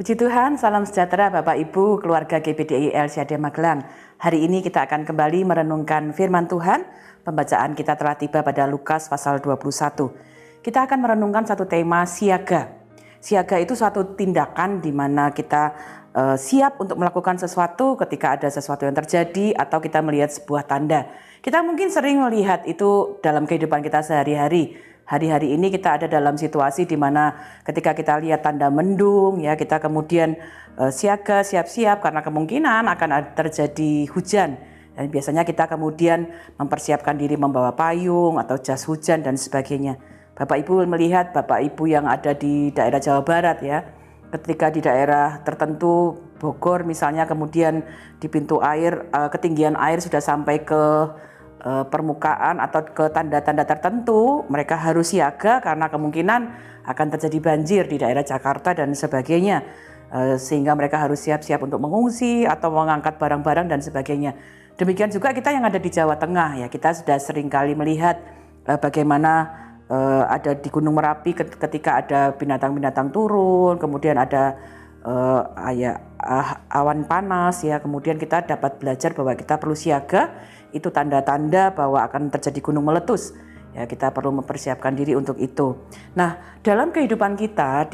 Puji Tuhan, salam sejahtera Bapak Ibu, keluarga GBDI LCD Magelang. Hari ini kita akan kembali merenungkan firman Tuhan. Pembacaan kita telah tiba pada Lukas pasal 21. Kita akan merenungkan satu tema siaga. Siaga itu suatu tindakan di mana kita siap untuk melakukan sesuatu ketika ada sesuatu yang terjadi atau kita melihat sebuah tanda. Kita mungkin sering melihat itu dalam kehidupan kita sehari-hari. Hari-hari ini kita ada dalam situasi di mana ketika kita lihat tanda mendung, ya kita kemudian siaga, siap-siap karena kemungkinan akan terjadi hujan. Dan biasanya kita kemudian mempersiapkan diri membawa payung atau jas hujan dan sebagainya. Bapak Ibu melihat Bapak Ibu yang ada di daerah Jawa Barat ya, ketika di daerah tertentu Bogor misalnya kemudian di pintu air ketinggian air sudah sampai ke permukaan atau ke tanda-tanda tertentu, mereka harus siaga karena kemungkinan akan terjadi banjir di daerah Jakarta dan sebagainya, sehingga mereka harus siap-siap untuk mengungsi atau mengangkat barang-barang dan sebagainya. Demikian juga kita yang ada di Jawa Tengah ya, kita sudah sering kali melihat bagaimana ada di Gunung Merapi ketika ada binatang-binatang turun, kemudian ada awan panas ya, kemudian kita dapat belajar bahwa kita perlu siaga. Itu tanda-tanda bahwa akan terjadi gunung meletus. Ya, kita perlu mempersiapkan diri untuk itu. Nah, dalam kehidupan kita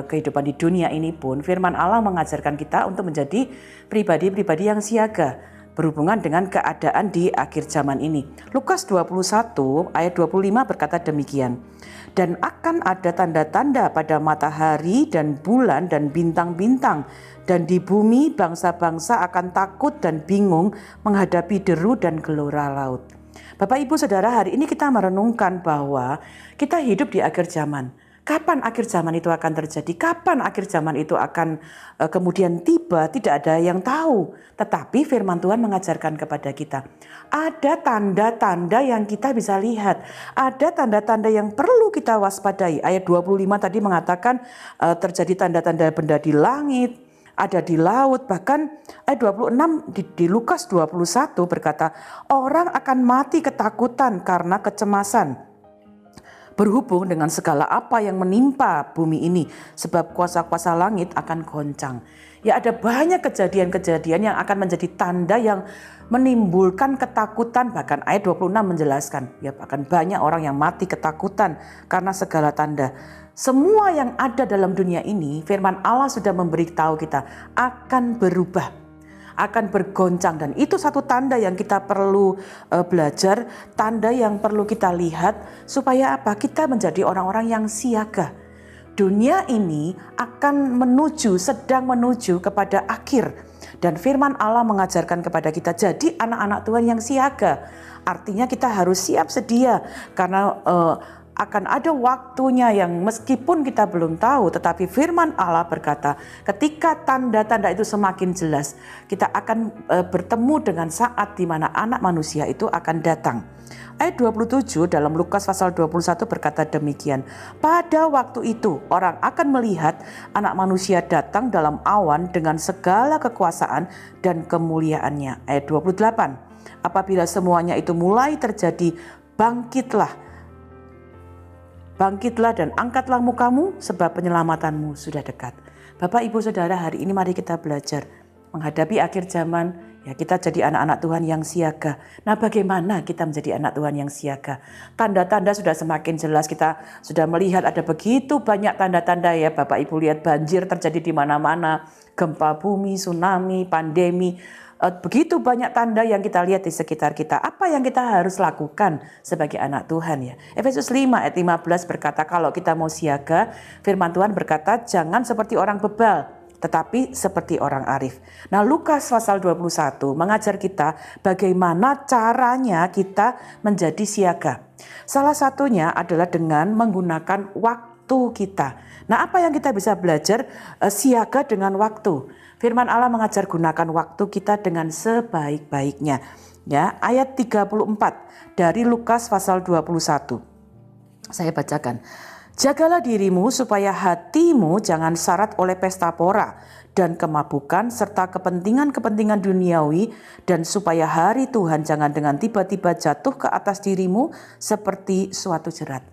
kehidupan di dunia ini pun firman Allah mengajarkan kita untuk menjadi pribadi-pribadi yang siaga berhubungan dengan keadaan di akhir zaman ini. Lukas 21 ayat 25 berkata demikian. Dan akan ada tanda-tanda pada matahari dan bulan dan bintang-bintang, dan di bumi bangsa-bangsa akan takut dan bingung menghadapi deru dan gelora laut. Bapak Ibu Saudara, hari ini kita merenungkan bahwa kita hidup di akhir zaman. Kapan akhir zaman itu akan terjadi? Kapan akhir zaman itu akan kemudian tiba? Tidak ada yang tahu. Tetapi firman Tuhan mengajarkan kepada kita. Ada tanda-tanda yang kita bisa lihat. Ada tanda-tanda yang perlu kita waspadai. Ayat 25 tadi mengatakan terjadi tanda-tanda benda di langit, ada di laut. Bahkan ayat 26 di Lukas 21 berkata, orang akan mati ketakutan karena kecemasan berhubung dengan segala apa yang menimpa bumi ini, sebab kuasa-kuasa langit akan goncang. Ya, ada banyak kejadian-kejadian yang akan menjadi tanda yang menimbulkan ketakutan. Bahkan ayat 26 menjelaskan, ya bahkan banyak orang yang mati ketakutan karena segala tanda. Semua yang ada dalam dunia ini, firman Allah sudah memberitahu kita akan berubah, akan bergoncang, dan itu satu tanda yang kita perlu belajar, tanda yang perlu kita lihat supaya apa? Kita menjadi orang-orang yang siaga. Dunia ini akan sedang menuju kepada akhir, dan firman Allah mengajarkan kepada kita jadi anak-anak Tuhan yang siaga. Artinya kita harus siap sedia karena akan ada waktunya yang meskipun kita belum tahu, tetapi firman Allah berkata ketika tanda-tanda itu semakin jelas, kita akan bertemu dengan saat di mana anak manusia itu akan datang. Ayat 27 dalam Lukas pasal 21 berkata demikian. Pada waktu itu orang akan melihat anak manusia datang dalam awan dengan segala kekuasaan dan kemuliaannya. Ayat 28. Apabila semuanya itu mulai terjadi, bangkitlah dan angkatlah mukamu sebab penyelamatanmu sudah dekat. Bapak Ibu Saudara, hari ini mari kita belajar menghadapi akhir zaman. Ya, kita jadi anak-anak Tuhan yang siaga. Nah, bagaimana kita menjadi anak Tuhan yang siaga? Tanda-tanda sudah semakin jelas. Kita sudah melihat ada begitu banyak tanda-tanda ya. Bapak Ibu lihat banjir terjadi di mana-mana, gempa bumi, tsunami, pandemi. Begitu banyak tanda yang kita lihat di sekitar kita. Apa yang kita harus lakukan sebagai anak Tuhan ya? Efesus 5 ayat 15 berkata kalau kita mau siaga, firman Tuhan berkata jangan seperti orang bebal, tetapi seperti orang arif. Nah, Lukas pasal 21 mengajar kita bagaimana caranya kita menjadi siaga. Salah satunya adalah dengan menggunakan waktu kita. Nah, apa yang kita bisa belajar siaga dengan waktu? Firman Allah mengajar gunakan waktu kita dengan sebaik-baiknya. Ya, ayat 34 dari Lukas pasal 21. Saya bacakan. Jagalah dirimu supaya hatimu jangan syarat oleh pesta pora dan kemabukan serta kepentingan-kepentingan duniawi, dan supaya hari Tuhan jangan dengan tiba-tiba jatuh ke atas dirimu seperti suatu jerat.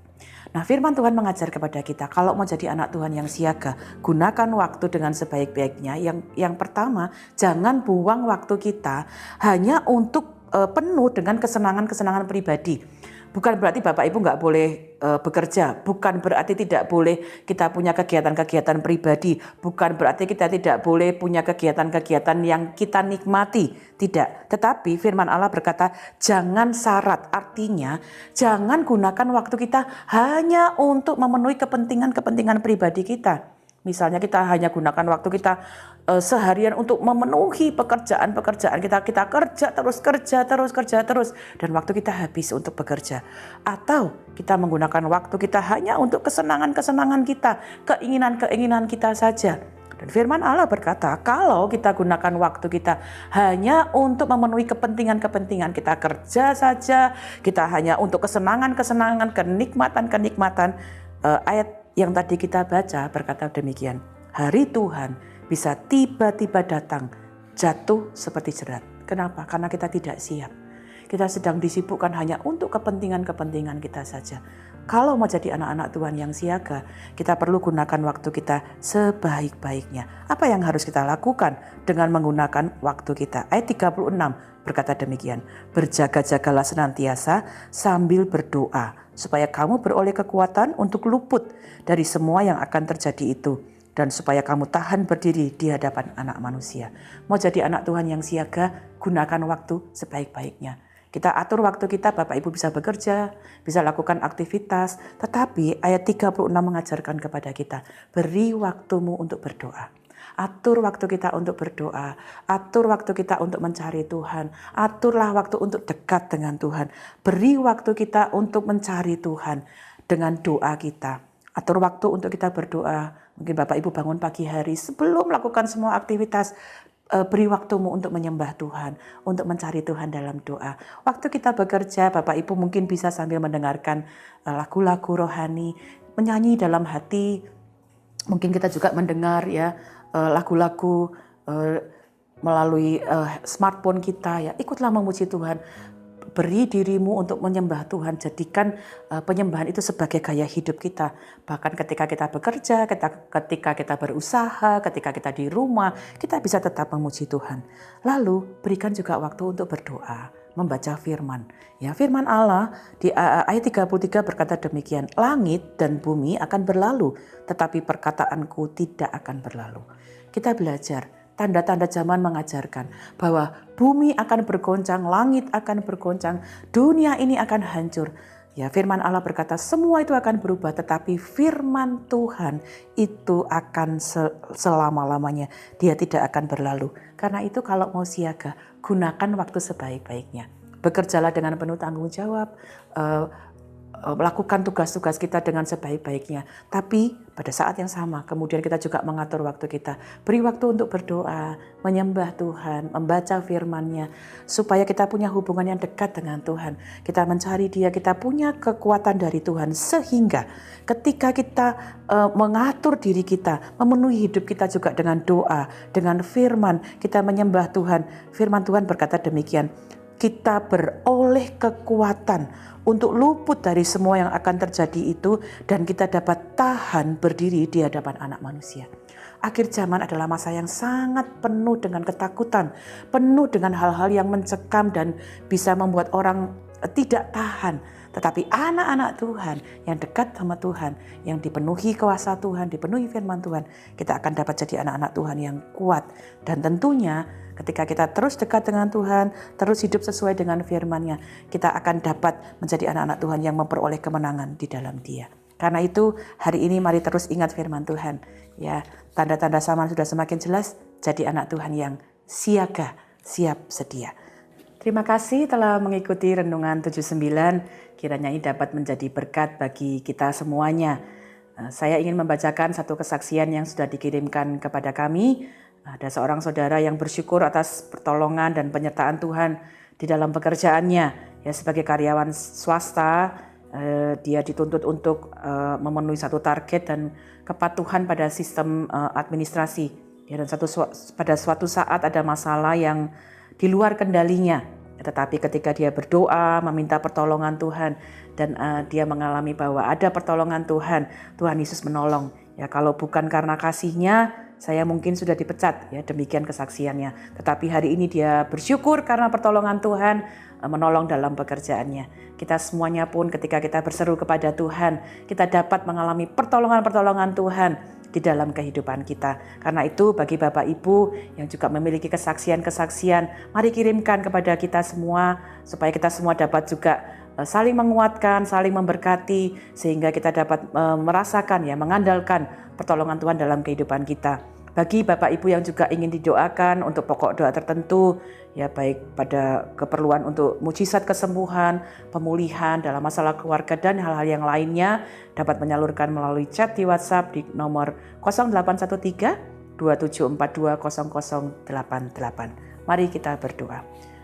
Nah, firman Tuhan mengajar kepada kita, kalau mau jadi anak Tuhan yang siaga, gunakan waktu dengan sebaik-baiknya. Yang pertama, jangan buang waktu kita hanya untuk penuh dengan kesenangan-kesenangan pribadi. Bukan berarti Bapak Ibu nggak boleh bekerja, bukan berarti tidak boleh kita punya kegiatan-kegiatan pribadi, bukan berarti kita tidak boleh punya kegiatan-kegiatan yang kita nikmati, tidak. Tetapi firman Allah berkata jangan syarat, artinya jangan gunakan waktu kita hanya untuk memenuhi kepentingan-kepentingan pribadi kita. Misalnya kita hanya gunakan waktu kita seharian untuk memenuhi pekerjaan-pekerjaan kita kerja terus dan waktu kita habis untuk bekerja. Atau kita menggunakan waktu kita hanya untuk kesenangan-kesenangan kita, keinginan-keinginan kita saja. Dan firman Allah berkata, kalau kita gunakan waktu kita hanya untuk memenuhi kepentingan-kepentingan kita kerja saja, kita hanya untuk kesenangan-kesenangan, kenikmatan-kenikmatan, ayat yang tadi kita baca berkata demikian, hari Tuhan bisa tiba-tiba datang, jatuh seperti jerat. Kenapa? Karena kita tidak siap. Kita sedang disibukkan hanya untuk kepentingan-kepentingan kita saja. Kalau mau jadi anak-anak Tuhan yang siaga, kita perlu gunakan waktu kita sebaik-baiknya. Apa yang harus kita lakukan dengan menggunakan waktu kita? Ayat 36 berkata demikian, berjaga-jagalah senantiasa sambil berdoa, supaya kamu beroleh kekuatan untuk luput dari semua yang akan terjadi itu, dan supaya kamu tahan berdiri di hadapan anak manusia. Mau jadi anak Tuhan yang siaga, gunakan waktu sebaik-baiknya. Kita atur waktu kita, Bapak Ibu bisa bekerja, bisa lakukan aktivitas, tetapi ayat 36 mengajarkan kepada kita, beri waktumu untuk berdoa. Atur waktu kita untuk berdoa, atur waktu kita untuk mencari Tuhan, aturlah waktu untuk dekat dengan Tuhan. Beri waktu kita untuk mencari Tuhan dengan doa kita. Atur waktu untuk kita berdoa. Mungkin Bapak Ibu bangun pagi hari sebelum melakukan semua aktivitas, beri waktumu untuk menyembah Tuhan, untuk mencari Tuhan dalam doa. Waktu kita bekerja, Bapak Ibu mungkin bisa sambil mendengarkan lagu-lagu rohani, menyanyi dalam hati. Mungkin kita juga mendengar ya lagu-lagu melalui smartphone kita ya. Ikutlah memuji Tuhan. Beri dirimu untuk menyembah Tuhan. Jadikan penyembahan itu sebagai gaya hidup kita. Bahkan ketika kita bekerja, ketika kita berusaha, ketika kita di rumah, kita bisa tetap memuji Tuhan. Lalu berikan juga waktu untuk berdoa, membaca firman. Ya, firman Allah di ayat 33 berkata demikian, langit dan bumi akan berlalu, tetapi perkataanku tidak akan berlalu. Kita belajar, tanda-tanda zaman mengajarkan bahwa bumi akan bergoncang, langit akan bergoncang, dunia ini akan hancur. Ya, firman Allah berkata semua itu akan berubah, tetapi firman Tuhan itu akan selama-lamanya. Dia tidak akan berlalu. Karena itu kalau mau siaga, gunakan waktu sebaik-baiknya. Bekerjalah dengan penuh tanggung jawab, lakukan tugas-tugas kita dengan sebaik-baiknya. Tapi pada saat yang sama kemudian kita juga mengatur waktu kita. Beri waktu untuk berdoa, menyembah Tuhan, membaca firman-Nya, supaya kita punya hubungan yang dekat dengan Tuhan. Kita mencari Dia, kita punya kekuatan dari Tuhan, sehingga ketika kita mengatur diri kita, memenuhi hidup kita juga dengan doa, dengan firman, kita menyembah Tuhan. Firman Tuhan berkata demikian, kita beroleh kekuatan untuk luput dari semua yang akan terjadi itu, dan kita dapat tahan berdiri di hadapan anak manusia. Akhir zaman adalah masa yang sangat penuh dengan ketakutan, penuh dengan hal-hal yang mencekam dan bisa membuat orang tidak tahan. Tetapi anak-anak Tuhan yang dekat sama Tuhan, yang dipenuhi kuasa Tuhan, dipenuhi firman Tuhan, kita akan dapat jadi anak-anak Tuhan yang kuat. Dan tentunya ketika kita terus dekat dengan Tuhan, terus hidup sesuai dengan firman-Nya, kita akan dapat menjadi anak-anak Tuhan yang memperoleh kemenangan di dalam Dia. Karena itu hari ini mari terus ingat firman Tuhan. Ya, tanda-tanda zaman sudah semakin jelas, jadi anak Tuhan yang siaga, siap sedia. Terima kasih telah mengikuti Renungan 79. Kiranya ini dapat menjadi berkat bagi kita semuanya. Saya ingin membacakan satu kesaksian yang sudah dikirimkan kepada kami. Ada seorang saudara yang bersyukur atas pertolongan dan penyertaan Tuhan di dalam pekerjaannya. Ya, sebagai karyawan swasta, dia dituntut untuk memenuhi satu target dan kepatuhan pada sistem administrasi. Ya, dan pada suatu saat ada masalah yang di luar kendalinya. Tetapi ketika dia berdoa, meminta pertolongan Tuhan, dan dia mengalami bahwa ada pertolongan Tuhan, Tuhan Yesus menolong. Ya, kalau bukan karena kasih-Nya, saya mungkin sudah dipecat. Ya, demikian kesaksiannya. Tetapi hari ini dia bersyukur karena pertolongan Tuhan menolong dalam pekerjaannya. Kita semuanya pun ketika kita berseru kepada Tuhan, kita dapat mengalami pertolongan-pertolongan Tuhan di dalam kehidupan kita. Karena itu bagi Bapak Ibu yang juga memiliki kesaksian-kesaksian, mari kirimkan kepada kita semua supaya kita semua dapat juga saling menguatkan, saling memberkati, sehingga kita dapat merasakan, ya, mengandalkan pertolongan Tuhan dalam kehidupan kita. Bagi Bapak Ibu yang juga ingin didoakan untuk pokok doa tertentu, ya, baik pada keperluan untuk mujizat kesembuhan, pemulihan dalam masalah keluarga dan hal-hal yang lainnya, dapat menyalurkan melalui chat di WhatsApp di nomor 0813 2742 0088. Mari kita berdoa.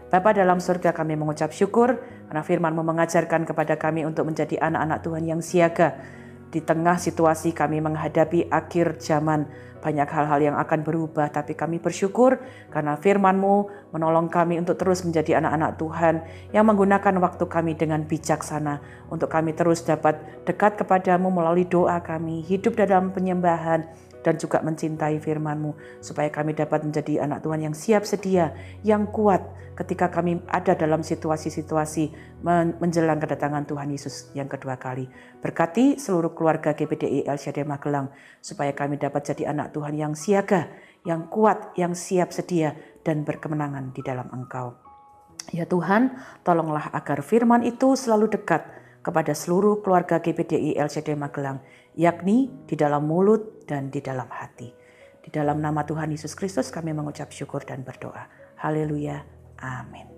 Bapa dalam surga, kami mengucap syukur karena firman-Mu mengajarkan kepada kami untuk menjadi anak-anak Tuhan yang siaga. Di tengah situasi kami menghadapi akhir zaman, banyak hal-hal yang akan berubah, tapi kami bersyukur karena firman-Mu menolong kami untuk terus menjadi anak-anak Tuhan yang menggunakan waktu kami dengan bijaksana, untuk kami terus dapat dekat kepadamu melalui doa kami, hidup dalam penyembahan, dan juga mencintai firman-Mu, supaya kami dapat menjadi anak Tuhan yang siap sedia, yang kuat ketika kami ada dalam situasi-situasi menjelang kedatangan Tuhan Yesus yang kedua kali. Berkati seluruh keluarga GPDI El Shaddai Magelang, supaya kami dapat jadi anak Tuhan yang siaga, yang kuat, yang siap sedia, dan berkemenangan di dalam Engkau. Ya Tuhan, tolonglah agar firman itu selalu dekat kepada seluruh keluarga GPDI El Shaddai Magelang, yakni di dalam mulut dan di dalam hati. Di dalam nama Tuhan Yesus Kristus kami mengucap syukur dan berdoa. Haleluya. Amin.